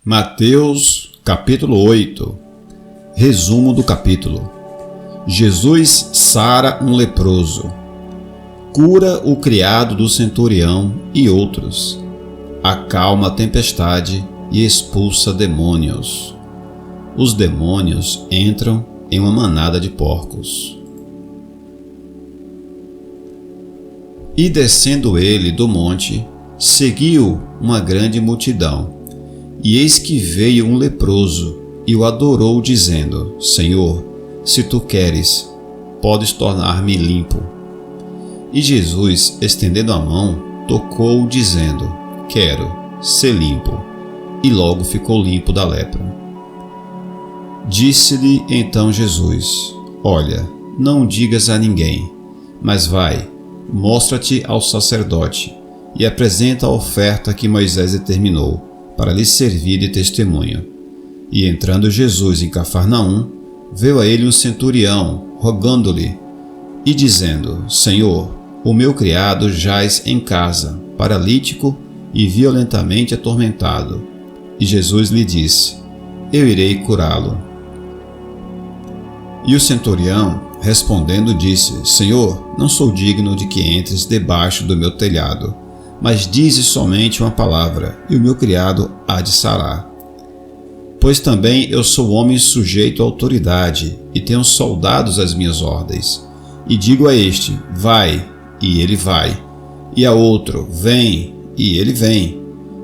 Mateus, capítulo 8. Resumo do capítulo. Jesus sara um leproso. Cura o criado do centurião e outros. Acalma a tempestade e expulsa demônios. Os demônios entram em uma manada de porcos. E descendo ele do monte, seguiu uma grande multidão. E eis que veio um leproso e o adorou, dizendo: Senhor, se tu queres, podes tornar-me limpo. E Jesus, estendendo a mão, tocou-o, dizendo: Quero, ser limpo. E logo ficou limpo da lepra. Disse-lhe então Jesus: Olha, não digas a ninguém, mas vai, mostra-te ao sacerdote e apresenta a oferta que Moisés determinou, para lhe servir de testemunho. E entrando Jesus em Cafarnaum, veio a ele um centurião, rogando-lhe, e dizendo: Senhor, o meu criado jaz em casa, paralítico e violentamente atormentado. E Jesus lhe disse: Eu irei curá-lo. E o centurião, respondendo, disse: Senhor, não sou digno de que entres debaixo do meu telhado, mas dize somente uma palavra, e o meu criado há de sarar. Pois também eu sou homem sujeito à autoridade, e tenho soldados às minhas ordens. E digo a este: vai, e ele vai. E a outro: vem, e ele vem.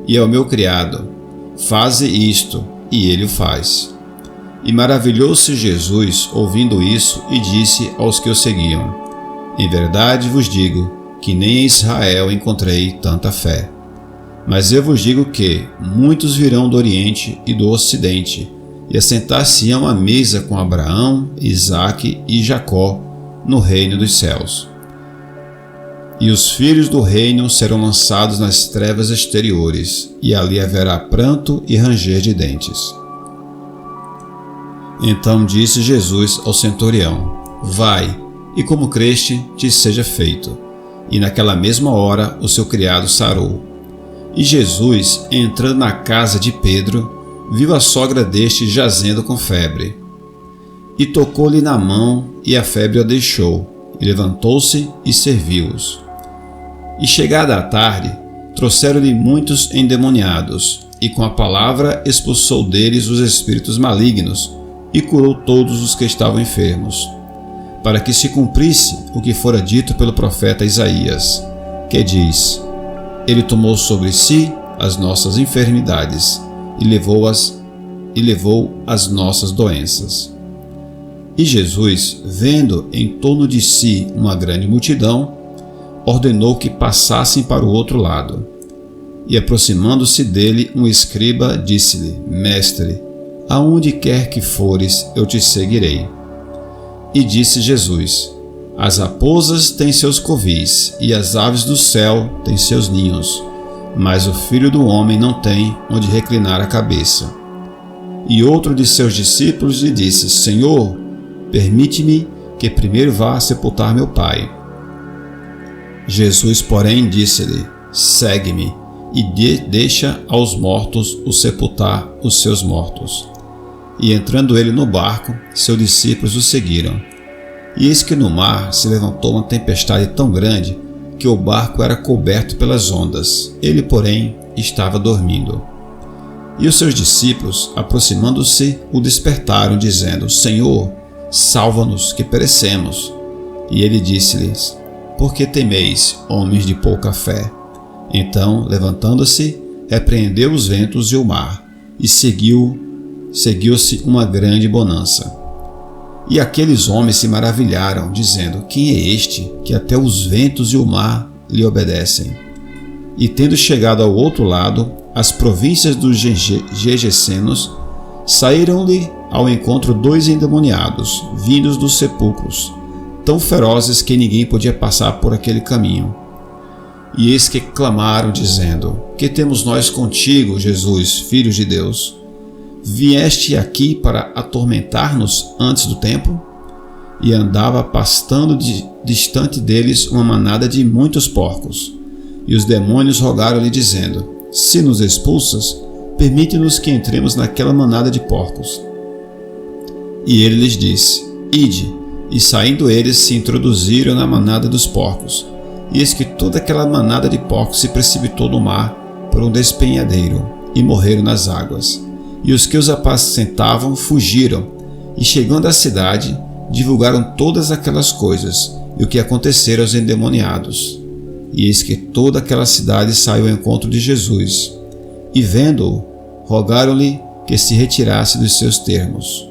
E ao meu criado: faze isto, e ele o faz. E maravilhou-se Jesus ouvindo isso, e disse aos que o seguiam: Em verdade vos digo, que nem em Israel encontrei tanta fé. Mas eu vos digo que muitos virão do Oriente e do Ocidente, e assentar-se-ão à mesa com Abraão, Isaque e Jacó, no reino dos céus. E os filhos do reino serão lançados nas trevas exteriores, e ali haverá pranto e ranger de dentes. Então disse Jesus ao centurião: Vai, e como creste, te seja feito. E naquela mesma hora o seu criado sarou. E Jesus, entrando na casa de Pedro, viu a sogra deste jazendo com febre. E tocou-lhe na mão, e a febre a deixou, e levantou-se e serviu-os. E chegada a tarde, trouxeram-lhe muitos endemoniados, e com a palavra expulsou deles os espíritos malignos, e curou todos os que estavam enfermos, para que se cumprisse o que fora dito pelo profeta Isaías, que diz: Ele tomou sobre si as nossas enfermidades e levou as nossas doenças. E Jesus, vendo em torno de si uma grande multidão, ordenou que passassem para o outro lado. E aproximando-se dele um escriba, disse-lhe: Mestre, aonde quer que fores, eu te seguirei. E disse Jesus: As raposas têm seus covis, e as aves do céu têm seus ninhos, mas o Filho do Homem não tem onde reclinar a cabeça. E outro de seus discípulos lhe disse: Senhor, permite-me que primeiro vá sepultar meu pai. Jesus, porém, disse-lhe: Segue-me, e deixa aos mortos o sepultar os seus mortos. E entrando ele no barco, seus discípulos o seguiram. E eis que no mar se levantou uma tempestade tão grande que o barco era coberto pelas ondas. Ele, porém, estava dormindo. E os seus discípulos, aproximando-se, o despertaram, dizendo: Senhor, salva-nos, que perecemos. E ele disse-lhes: Por que temeis, homens de pouca fé? Então, levantando-se, repreendeu os ventos e o mar, e seguiu-se uma grande bonança. E aqueles homens se maravilharam, dizendo: Quem é este, que até os ventos e o mar lhe obedecem? E tendo chegado ao outro lado, as províncias dos Gergesenos, saíram-lhe ao encontro 2 endemoniados, vindos dos sepulcros, tão ferozes que ninguém podia passar por aquele caminho. E eis que clamaram, dizendo: Que temos nós contigo, Jesus, Filho de Deus? Vieste aqui para atormentar-nos antes do tempo? E andava pastando distante deles uma manada de muitos porcos. E os demônios rogaram-lhe, dizendo: Se nos expulsas, permite-nos que entremos naquela manada de porcos. E ele lhes disse: Ide. E saindo eles se introduziram na manada dos porcos. E eis que toda aquela manada de porcos se precipitou no mar por um despenhadeiro, e morreram nas águas. E os que os apacentavam fugiram, e chegando à cidade, divulgaram todas aquelas coisas, e o que acontecera aos endemoniados. E eis que toda aquela cidade saiu ao encontro de Jesus, e vendo-o, rogaram-lhe que se retirasse dos seus termos.